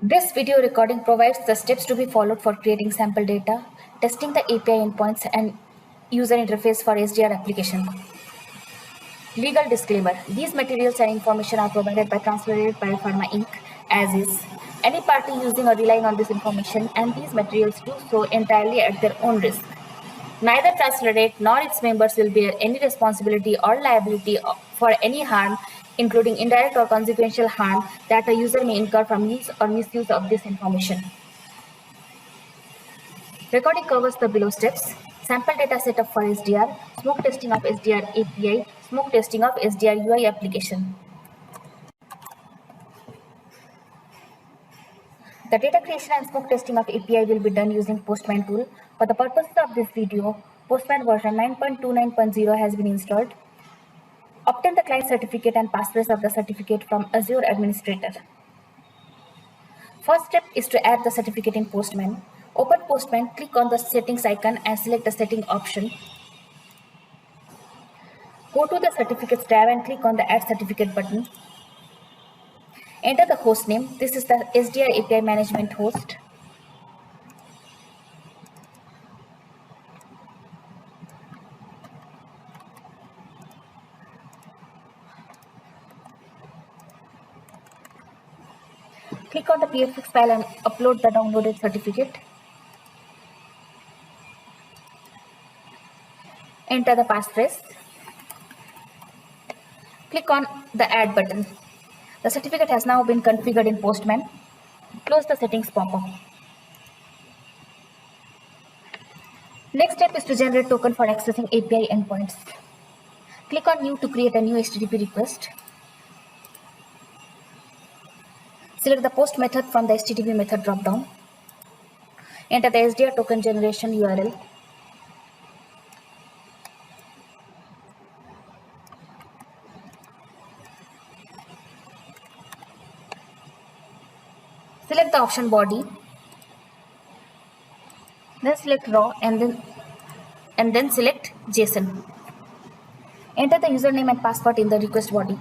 This video recording provides the steps to be followed for creating sample data, testing the API endpoints, and user interface for SDR application. Legal disclaimer. These materials and information are provided by Translated Biopharma Inc. as is. Any party using or relying on this information and these materials do so entirely at their own risk. Neither Translated nor its members will bear any responsibility or liability for any harm, including indirect or consequential harm, that a user may incur from use or misuse of this information. Recording covers the below steps: sample data setup for SDR, smoke testing of SDR API, smoke testing of SDR UI application. The data creation and smoke testing of API will be done using Postman tool. For the purposes of this video, Postman version 9.29.0 has been installed. Obtain the client certificate and passphrase of the certificate from Azure Administrator. First step is to add the certificate in Postman. Open Postman, click on the settings icon and select the setting option. Go to the certificates tab and click on the add certificate button. Enter the host name. This is the SDR API management host. Click on the PFX file and upload the downloaded certificate. Enter the passphrase. Click on the add button. The certificate has now been configured in Postman. Close the settings pop-up. Next step is to generate token for accessing API endpoints. Click on new to create a new HTTP request. Select the post method from the HTTP method dropdown. Enter the SDR token generation URL. Select the option body. Then select raw and then select JSON. Enter the username and password in the request body.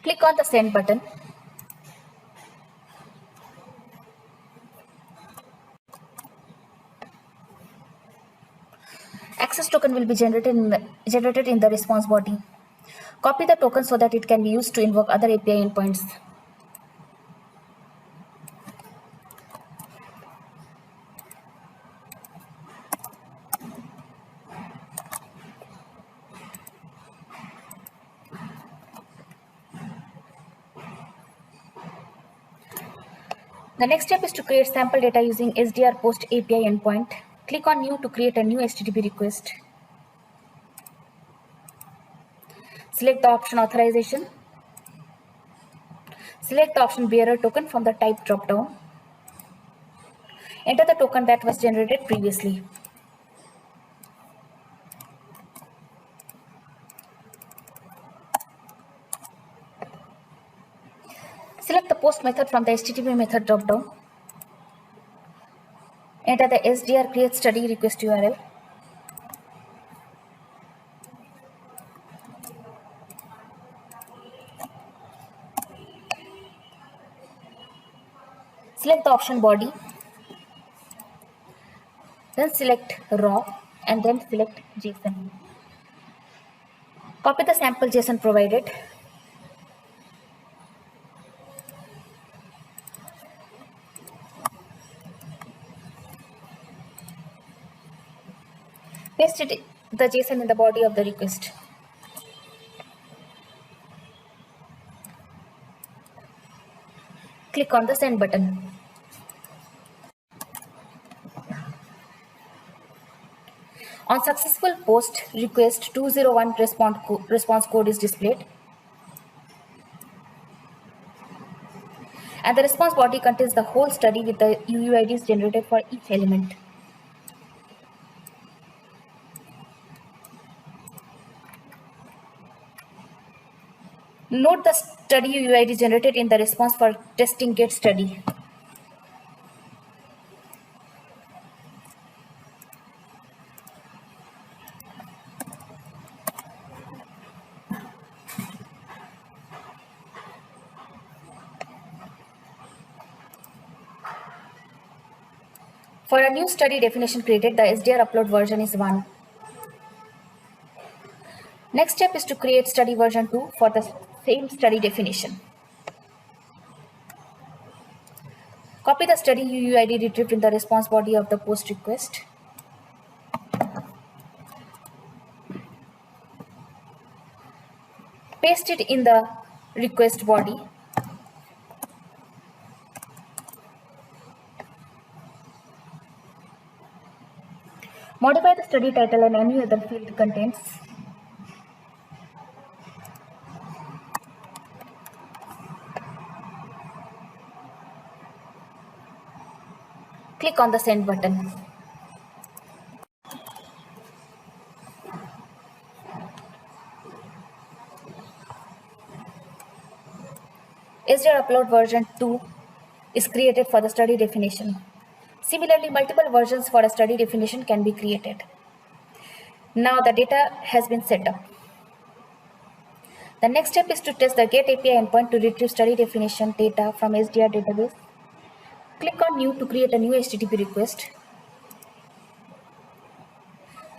Click on the send button. Access token will be generated in the response body. Copy the token so that it can be used to invoke other API endpoints. The next step is to create sample data using SDR post API endpoint. Click on new to create a new HTTP request. Select the option authorization. Select the option bearer token from the type dropdown. Enter the token that was generated previously. Select the post method from the HTTP method dropdown. Enter the SDR create study request URL. Select the option body. Then select raw and then select JSON. Copy the sample JSON provided. Paste the JSON in the body of the request. Click on the send button. On successful post request, 201 response code is displayed. And the response body contains the whole study with the UUIDs generated for each element. Note the study UUID generated in the response for testing get study. For a new study definition created, the SDR upload version is 1. Next step is to create study version 2 for the same study definition. Copy the study UUID retrieved in the response body of the post request. Paste it in the request body. Modify the study title and any other field contents. Click on the send button. SDR upload version 2 is created for the study definition. Similarly, multiple versions for a study definition can be created. Now the data has been set up. The next step is to test the GET API endpoint to retrieve study definition data from SDR database. Click on New to create a new HTTP request.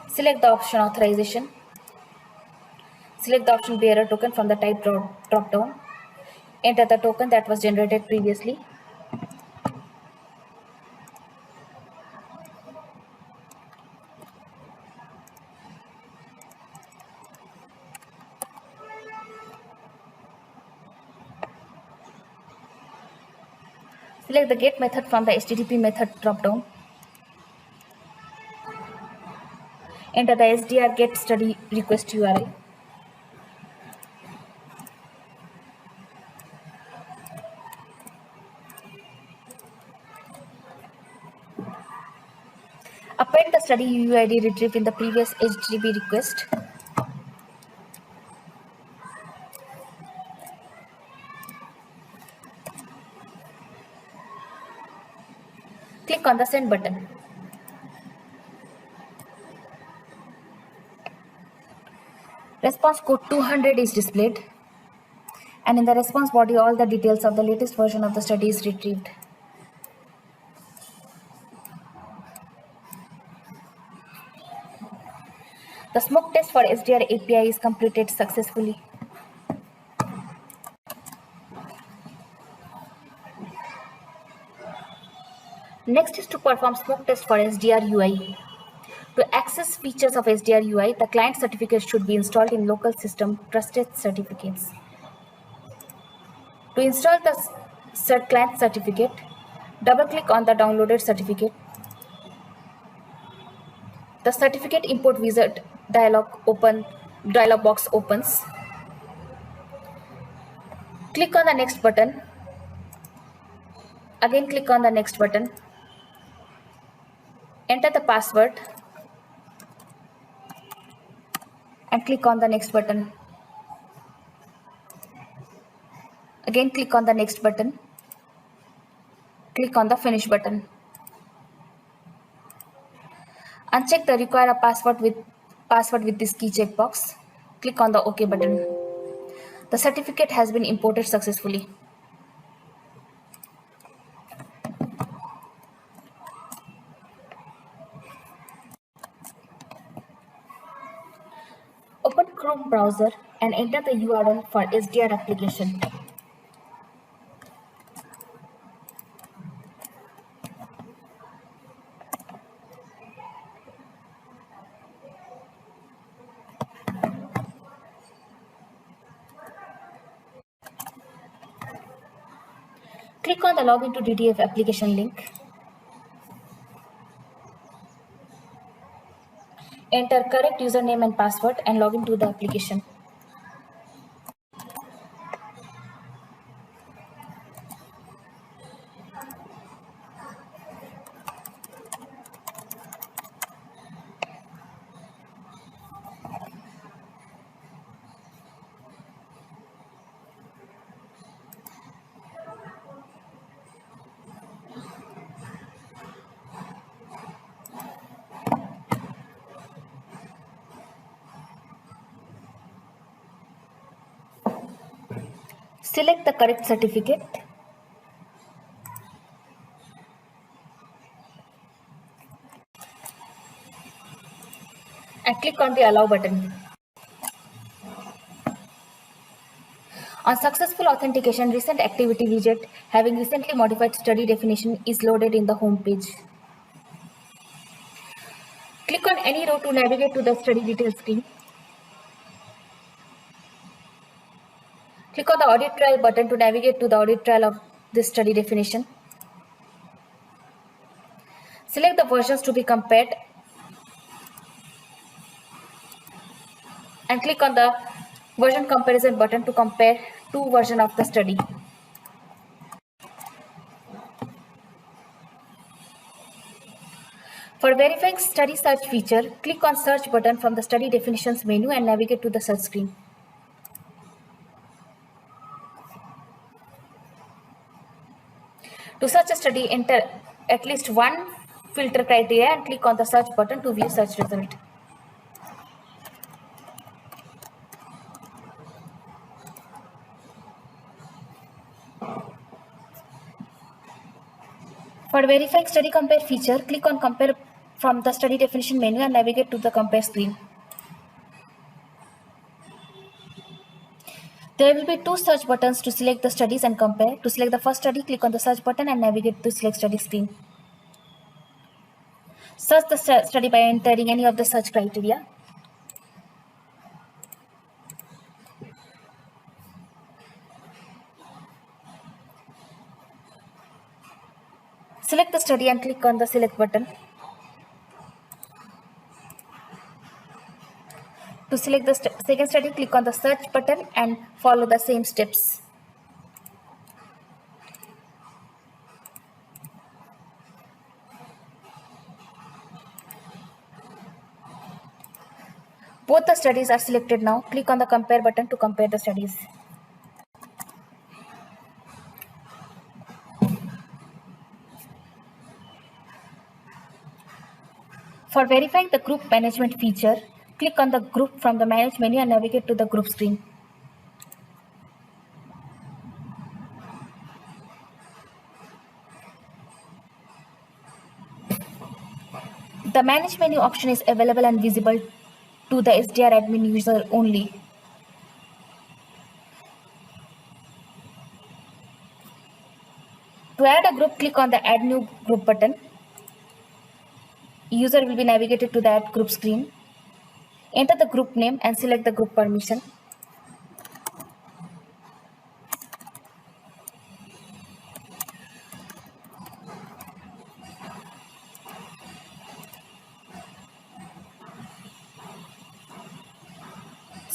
Select the option Authorization. Select the option Bearer token from the type drop down. Enter the token that was generated previously. Select the GET method from the HTTP method dropdown. Enter the SDR GET study request URL. Append the study UUID retrieved in the previous HTTP request. Click on the send button. Response code 200 is displayed, and in the response body all the details of the latest version of the study is retrieved. The smoke test for SDR API is completed successfully. Next is to perform smoke test for SDR UI. To access features of SDR UI, the client certificate should be installed in local system trusted certificates. To install the client certificate, double-click on the downloaded certificate. The certificate import wizard dialog box opens. Click on the next button. Again click on the next button. Enter the password and click on the next button. Again click on the next button. Click on the finish button. Uncheck the require a password with this key checkbox. Click on the OK button. The certificate has been imported successfully. Open Chrome browser and enter the URL for SDR application. Click on the login to DTF application link. Enter correct username and password and log into the application. Select the correct certificate. And click on the allow button. On successful authentication, recent activity widget having recently modified study definition is loaded in the home page. Click on any row to navigate to the study details screen. Click on the audit trial button to navigate to the audit trial of this study definition. Select the versions to be compared and click on the version comparison button to compare two versions of the study. For verifying study search feature, click on search button from the study definitions menu and navigate to the search screen. To search a study, enter at least one filter criteria and click on the search button to view search result. For verifying study compare feature, click on compare from the study definition menu and navigate to the compare screen. There will be two search buttons to select the studies and compare. To select the first study, click on the search button and navigate to select study screen. Search the study by entering any of the search criteria. Select the study and click on the select button. To select the second study, click on the search button and follow the same steps. Both the studies are selected now. Click on the compare button to compare the studies. For verifying the group management feature, click on the group from the manage menu and navigate to the group screen. The manage menu option is available and visible to the SDR admin user only. To add a group, click on the add new group button. User will be navigated to the add group screen. Enter the group name and select the group permission.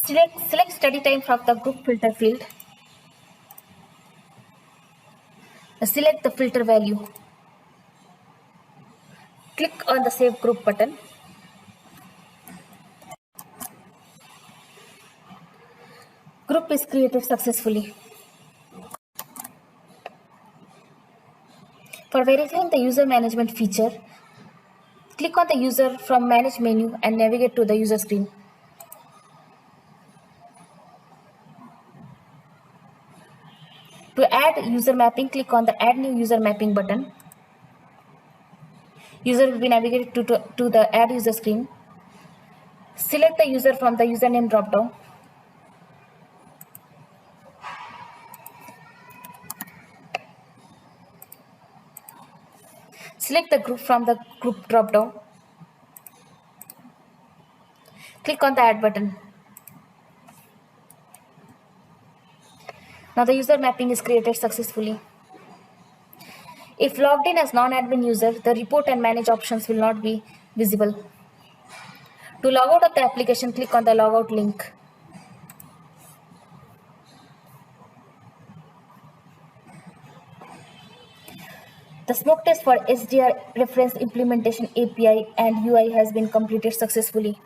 Select study time from the group filter field. Select the filter value. Click on the save group button. Group is created successfully. For verifying the user management feature, click on the user from manage menu and navigate to the user screen. To add user mapping, click on the add new user mapping button. User will be navigated to the add user screen. Select the user from the username dropdown. Select the group from the group dropdown. Click on the add button. Now the user mapping is created successfully. If logged in as non-admin user, the report and manage options will not be visible. To log out of the application, click on the logout link. The smoke test for SDR reference implementation API and UI has been completed successfully.